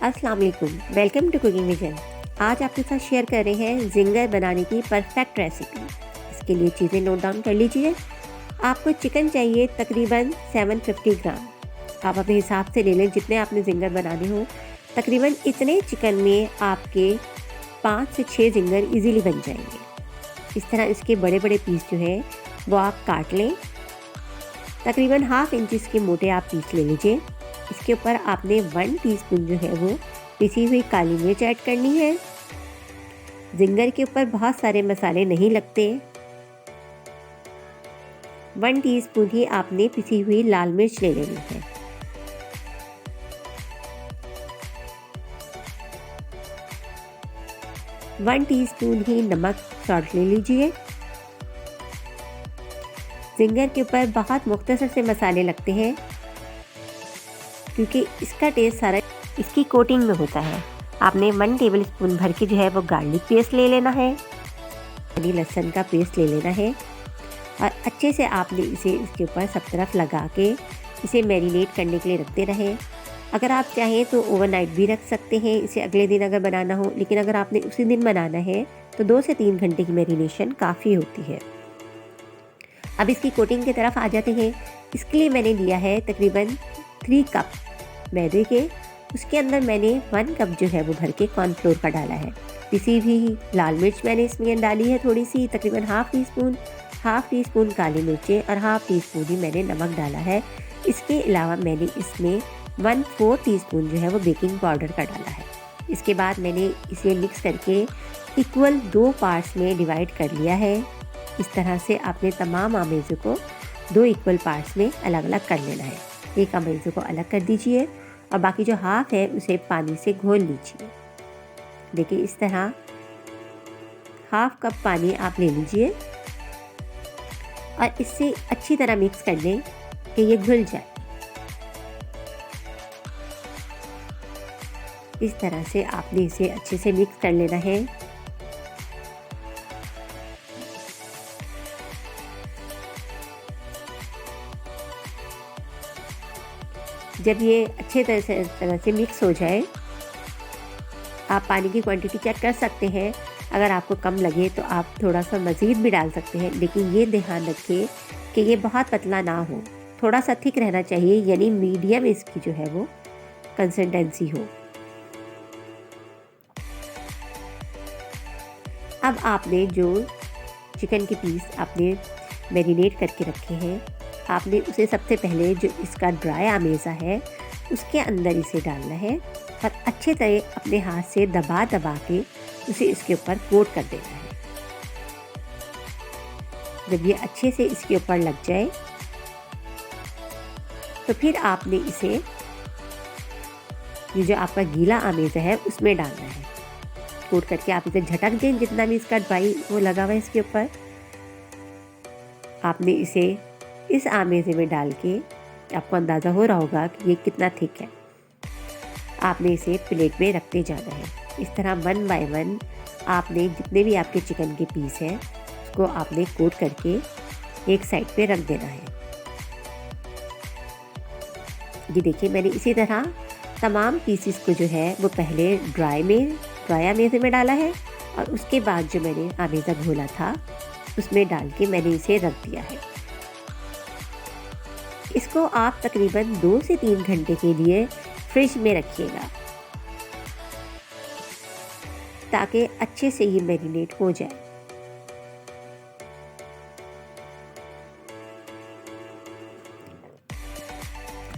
अस्सलाम वालेकुम, welcome to cooking vision. आज आपके साथ शेयर कर रहे हैं जिंगर बनाने की परफेक्ट रेसिपी। इसके लिए चीज़ें नोट डाउन कर लीजिए। आपको चिकन चाहिए तकरीबन 750 ग्राम। आप अपने हिसाब से ले लें जितने आपने जिंगर बनाने हो। तकरीबन इतने चिकन में आपके 5 से 6 जिंगर इजीली बन जाएंगे। इस तरह इसके बड़े बड़े पीस जो है वो आप काट लें। तकरीबन ½ इंच के मोटे आप पीस ले लीजिए। इसके ऊपर आपने 1 टीस्पून जो है वो पिसी हुई काली मिर्च ऐड करनी है। जिंगर के ऊपर बहुत सारे मसाले नहीं लगते। 1 टीस्पून ही आपने पिसी हुई लाल मिर्च ले लेनी है। वन टीस्पून ही नमक सॉल्ट ले लीजिए। जिंगर के ऊपर बहुत मुख्तसर से मसाले लगते हैं क्योंकि इसका टेस्ट सारा इसकी कोटिंग में होता है। आपने 1 टेबलस्पून भर के जो है वो गार्लिक पेस्ट ले लेना है, यानी लहसुन का पेस्ट ले लेना है और अच्छे से आपने इसे इसके ऊपर सब तरफ लगा के इसे मैरिनेट करने के लिए रखते रहें। अगर आप चाहें तो ओवरनाइट भी रख सकते हैं इसे अगले दिन अगर बनाना हो, लेकिन अगर आपने उसी दिन बनाना है तो 2 से 3 घंटे की मैरिनेशन काफ़ी होती है। अब इसकी कोटिंग की तरफ आ जाते हैं। इसके लिए मैंने लिया है तकरीबन 3 कप मैदे के। उसके अंदर मैंने 1 कप जो है वो भर के कॉर्नफ्लोर का डाला है। पिसी हुई लाल मिर्च मैंने इसमें डाली है थोड़ी सी, तकरीबन हाफ टी स्पून काली मिर्चें और ½ टीस्पून ही मैंने नमक डाला है। इसके अलावा मैंने इसमें 1/4 टीस्पून जो है वो बेकिंग पाउडर का डाला है। इसके बाद मैंने इसे मिक्स करके इक्वल 2 पार्ट्स में डिवाइड कर लिया है। इस तरह से आपने तमाम आमेज़ों को 2 इक्वल पार्ट्स में अलग अलग कर लेना है। एक आमेज़ों को अलग कर दीजिए और बाकी जो हाफ है उसे पानी से घोल लीजिए। देखिए इस तरह ½ कप पानी आप ले लीजिए और इससे अच्छी तरह मिक्स कर लें कि ये घुल जाए। इस तरह से आपने इसे अच्छे से मिक्स कर लेना है। जब ये अच्छे तरह से मिक्स हो जाए, आप पानी की क्वांटिटी चेक कर सकते हैं। अगर आपको कम लगे तो आप थोड़ा सा मज़ीद भी डाल सकते हैं, लेकिन ये ध्यान रखिए कि ये बहुत पतला ना हो, थोड़ा सा थिक रहना चाहिए, यानी मीडियम इसकी जो है वो कंसिस्टेंसी हो। अब आपने जो चिकन के पीस आपने मैरिनेट करके रखे हैं, आपने उसे सबसे पहले जो इसका ड्राई आमेज़ा है उसके अंदर इसे डालना है और अच्छे तरह अपने हाथ से दबा के उसे इसके ऊपर कोट कर देना है। जब ये अच्छे से इसके ऊपर लग जाए तो फिर आपने इसे ये जो आपका गीला आमेज़ा है उसमें डालना है। कोट करके आप इसे झटक दें जितना भी इसका ड्राई वो लगा हुआ है इसके ऊपर। आपने इसे इस आमेज़े में डाल के आपको अंदाज़ा हो रहा होगा कि ये कितना थिक है। आपने इसे प्लेट में रखते जाना है। इस तरह 1 बाय 1 आपने जितने भी आपके चिकन के पीस हैं उसको आपने कोट करके एक साइड पे रख देना है। ये देखिए मैंने इसी तरह तमाम पीसीस को जो है वो पहले ड्राई आमेज़े में डाला है और उसके बाद जो मैंने आमेज़ा घोला था उसमें डाल के मैंने इसे रख दिया है। इसको आप तकरीबन 2 से 3 घंटे के लिए फ्रिज में रखिएगा ताकि अच्छे से ये मैरिनेट हो जाए।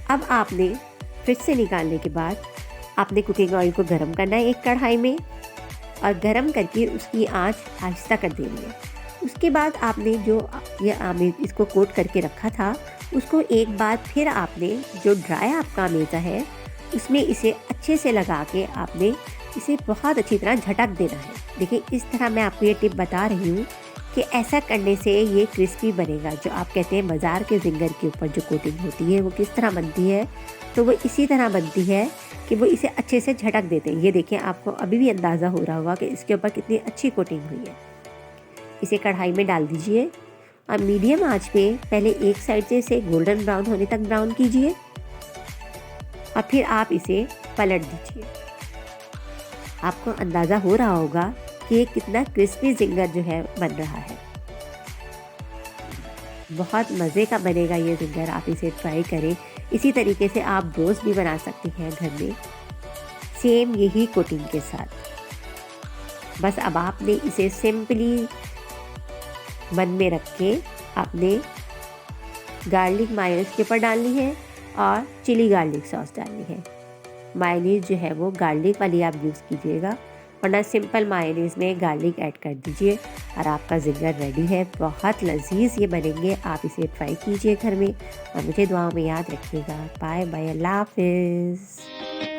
अब आपने फ्रिज से निकालने के बाद आपने कुकिंग ऑयल को गर्म करना है एक कढ़ाई में और गर्म करके उसकी आंच आहिस्ता कर देनी है। उसके बाद आपने जो ये इसको कोट करके रखा था उसको एक बार फिर आपने जो ड्राई आपका आमेज़ा है उसमें इसे अच्छे से लगा के आपने इसे बहुत अच्छी तरह झटक देना है। देखिए इस तरह मैं आपको ये टिप बता रही हूँ कि ऐसा करने से ये क्रिस्पी बनेगा। जो आप कहते हैं बाज़ार के जिंगर के ऊपर जो कोटिंग होती है वो किस तरह बनती है, तो वो इसी तरह बनती है कि वो इसे अच्छे से झटक देते हैं। ये देखिए आपको अभी भी अंदाज़ा हो रहा होगा कि इसके ऊपर कितनी अच्छी कोटिंग हुई है। इसे कढ़ाई में डाल दीजिए और मीडियम आंच पे पहले एक साइड से इसे गोल्डन ब्राउन होने तक ब्राउन कीजिए और फिर आप इसे पलट दीजिए। आपको अंदाज़ा हो रहा होगा कि ये कितना क्रिस्पी ज़िंगर जो है बन रहा है। बहुत मज़े का बनेगा ये ज़िंगर, आप इसे ट्राई करें। इसी तरीके से आप रोस्ट भी बना सकती हैं घर में, सेम यही कोटिंग के साथ। बस अब आपने इसे सिंपली मन में रख के आपने गार्लिक मायोनीज के ऊपर डालनी है और चिली गार्लिक सॉस डालनी है। मायोनीज जो है वो गार्लिक वाली आप यूज़ कीजिएगा, वरना सिंपल मायोनीज में गार्लिक ऐड कर दीजिए और आपका ज़िंगर रेडी है। बहुत लजीज ये बनेंगे, आप इसे ट्राई कीजिए घर में और मुझे दुआओं में याद रखिएगा। बाय बाय, अल्लाह हाफिज़।